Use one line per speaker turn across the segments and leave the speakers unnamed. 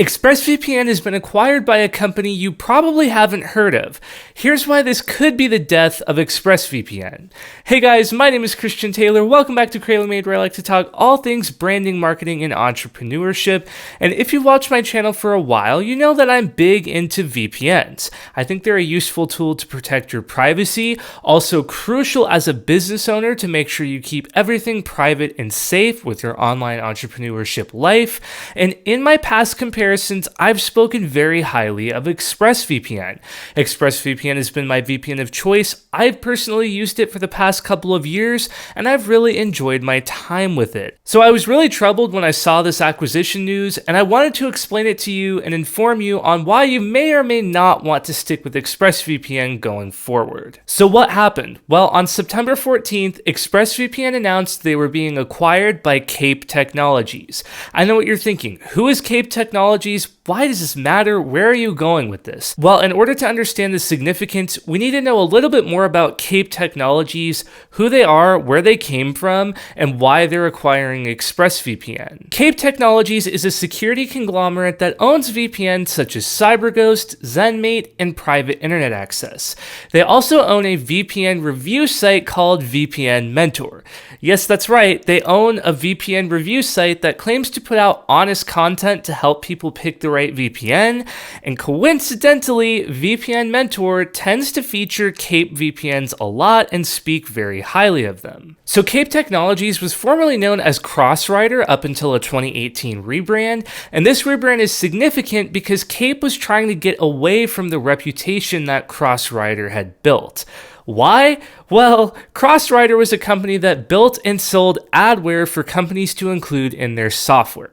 ExpressVPN has been acquired by a company you probably haven't heard of. Here's why this could be the death of ExpressVPN. Hey guys, my name is Christian Taylor. Welcome back to Cradle Made, where I like to talk all things branding, marketing, and entrepreneurship. And if you've watched my channel for a while, you know that I'm big into VPNs. I think they're a useful tool to protect your privacy, also crucial as a business owner to make sure you keep everything private and safe with your online entrepreneurship life. And in my past comparisons, I've spoken very highly of ExpressVPN. ExpressVPN has been my VPN of choice. I've personally used it for the past couple of years, and I've really enjoyed my time with it. So I was really troubled when I saw this acquisition news, and I wanted to explain it to you and inform you on why you may or may not want to stick with ExpressVPN going forward. So what happened? Well, on September 14th, ExpressVPN announced they were being acquired by Kape Technologies. I know what you're thinking. Who is Kape Technologies? Why does this matter? Where are you going with this? Well, in order to understand the significance, we need to know a little bit more about Kape Technologies, who they are, where they came from, and why they're acquiring ExpressVPN. Kape Technologies is a security conglomerate that owns VPNs such as CyberGhost, ZenMate, and private internet access. They also own a VPN review site called VPN Mentor. Yes, that's right, they own a VPN review site that claims to put out honest content to help people pick the right VPN, and coincidentally, VPN Mentor tends to feature Kape VPNs a lot and speak very highly of them. So Kape Technologies was formerly known as Crossrider up until a 2018 rebrand, and this rebrand is significant because Kape was trying to get away from the reputation that Crossrider had built. Why? Well, Crossrider was a company that built and sold adware for companies to include in their software.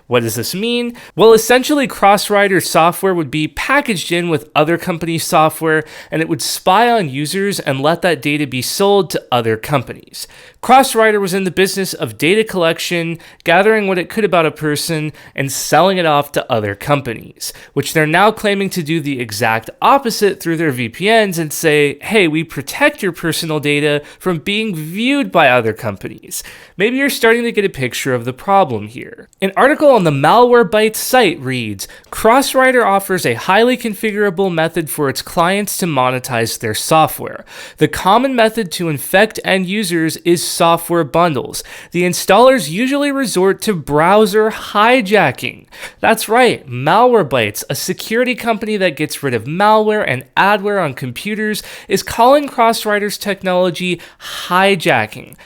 What does this mean? Well, essentially, Crossrider software would be packaged in with other companies' software, and it would spy on users and let that data be sold to other companies. Crossrider was in the business of data collection, gathering what it could about a person, and selling it off to other companies, which they're now claiming to do the exact opposite through their VPNs and say, hey, we protect your personal data from being viewed by other companies. Maybe you're starting to get a picture of the problem here. An article on the Malwarebytes site reads, Crossrider offers a highly configurable method for its clients to monetize their software. The common method to infect end users is software bundles. The installers usually resort to browser hijacking. That's right, Malwarebytes, a security company that gets rid of malware and adware on computers, is calling Crossrider's technology hijacking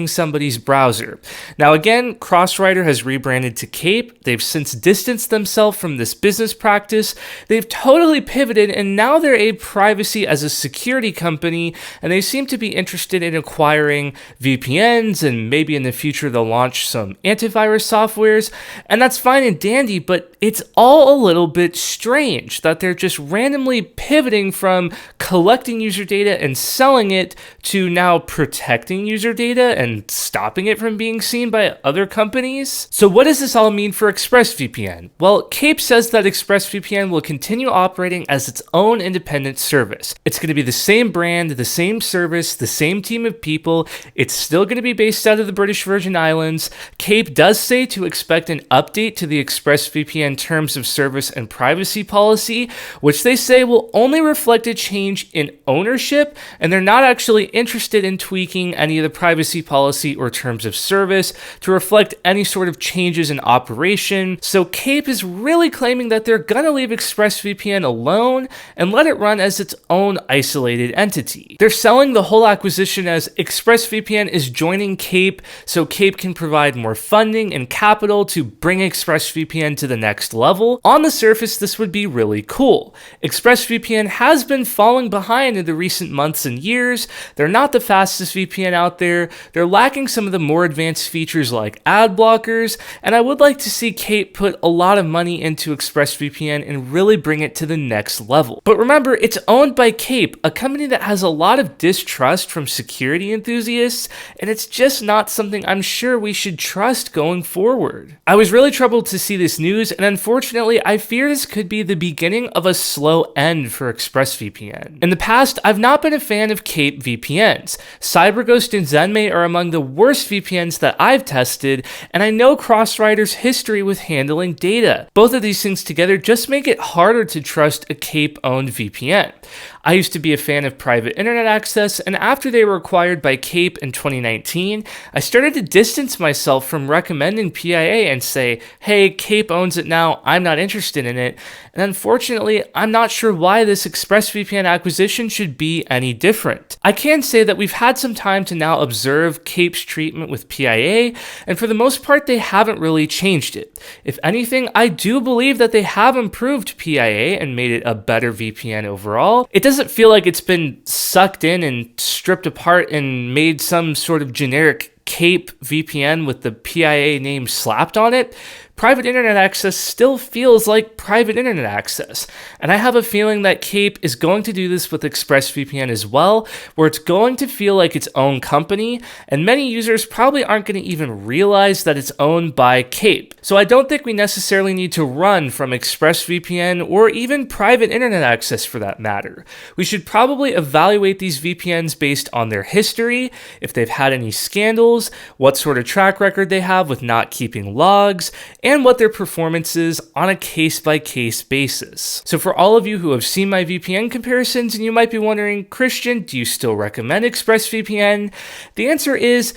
somebody's browser. Now again, Crossrider has rebranded to Kape. They've since distanced themselves from this business practice. They've totally pivoted, and now they're a privacy as a security company, and they seem to be interested in acquiring VPNs, and maybe in the future they'll launch some antivirus softwares, and that's fine and dandy, but it's all a little bit strange that they're just randomly pivoting from collecting user data and selling it to now protecting user data and stopping it from being seen by other companies. So what does this all mean for ExpressVPN? Well, Kape says that ExpressVPN will continue operating as its own independent service. It's going to be the same brand, the same service, the same team of people. It's still going to be based out of the British Virgin Islands. Kape does say to expect an update to the ExpressVPN terms of service and privacy policy, which they say will only reflect a change in ownership, and they're not actually interested in tweaking any of the privacy policy or terms of service to reflect any sort of changes in operation. So Kape is really claiming that they're gonna leave ExpressVPN alone and let it run as its own isolated entity. They're selling the whole acquisition as ExpressVPN is joining Kape, so Kape can provide more funding and capital to bring ExpressVPN to the next level. On the surface, this would be really cool. ExpressVPN has been falling behind in the recent months and years. They're not the fastest VPN out there. They're lacking some of the more advanced features like ad blockers, and I would like to see Kape put a lot of money into ExpressVPN and really bring it to the next level. But remember, it's owned by Kape, a company that has a lot of distrust from security enthusiasts, and it's just not something I'm sure we should trust going forward. I was really troubled to see this news, and unfortunately, I fear this could be the beginning of a slow end for ExpressVPN. In the past, I've not been a fan of Kape VPNs. CyberGhost and ZenMate are among the worst VPNs that I've tested, and I know Crossrider's history with handling data. Both of these things together just make it harder to trust a Kape-owned VPN. I used to be a fan of private internet access, and after they were acquired by Kape in 2019, I started to distance myself from recommending PIA and say, hey, Kape owns it now, I'm not interested in it. And unfortunately, I'm not sure why this ExpressVPN acquisition should be any different. I can say that we've had some time to now observe Kape's treatment with PIA, and for the most part, they haven't really changed it. If anything, I do believe that they have improved PIA and made it a better VPN overall. It doesn't feel like it's been sucked in and stripped apart and made some sort of generic Kape VPN with the PIA name slapped on it. Private internet access still feels like private internet access, and I have a feeling that Kape is going to do this with ExpressVPN as well, where it's going to feel like its own company, and many users probably aren't going to even realize that it's owned by Kape. So I don't think we necessarily need to run from ExpressVPN or even private internet access for that matter. We should probably evaluate these VPNs based on their history, if they've had any scandals, what sort of track record they have with not keeping logs, and what their performance is on a case-by-case basis. So for all of you who have seen my VPN comparisons and you might be wondering, Christian, do you still recommend ExpressVPN? The answer is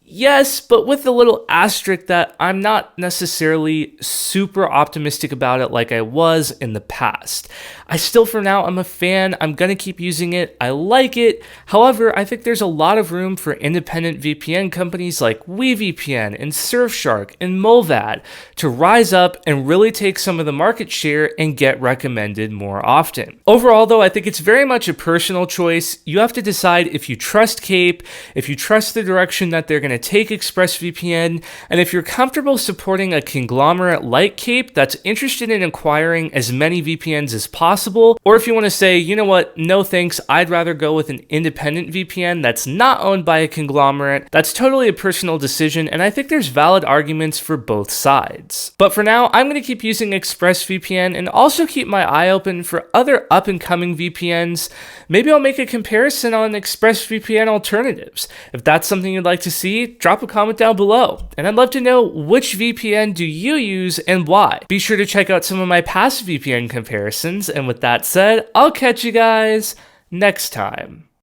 yes, but with the little asterisk that I'm not necessarily super optimistic about it like I was in the past. I still, for now, I'm a fan. I'm going to keep using it. I like it. However, I think there's a lot of room for independent VPN companies like WeVPN and Surfshark and Mulvad to rise up and really take some of the market share and get recommended more often. Overall, though, I think it's very much a personal choice. You have to decide if you trust Kape, if you trust the direction that they're going to take ExpressVPN, and if you're comfortable supporting a conglomerate like Kape that's interested in acquiring as many VPNs as possible, or if you want to say, you know what, no thanks, I'd rather go with an independent VPN that's not owned by a conglomerate. That's totally a personal decision, and I think there's valid arguments for both sides. But for now, I'm going to keep using ExpressVPN and also keep my eye open for other up-and-coming VPNs. Maybe I'll make a comparison on ExpressVPN alternatives. If that's something you'd like to see, drop a comment down below. And I'd love to know, which VPN do you use and why? Be sure to check out some of my past VPN comparisons, and with that said, I'll catch you guys next time.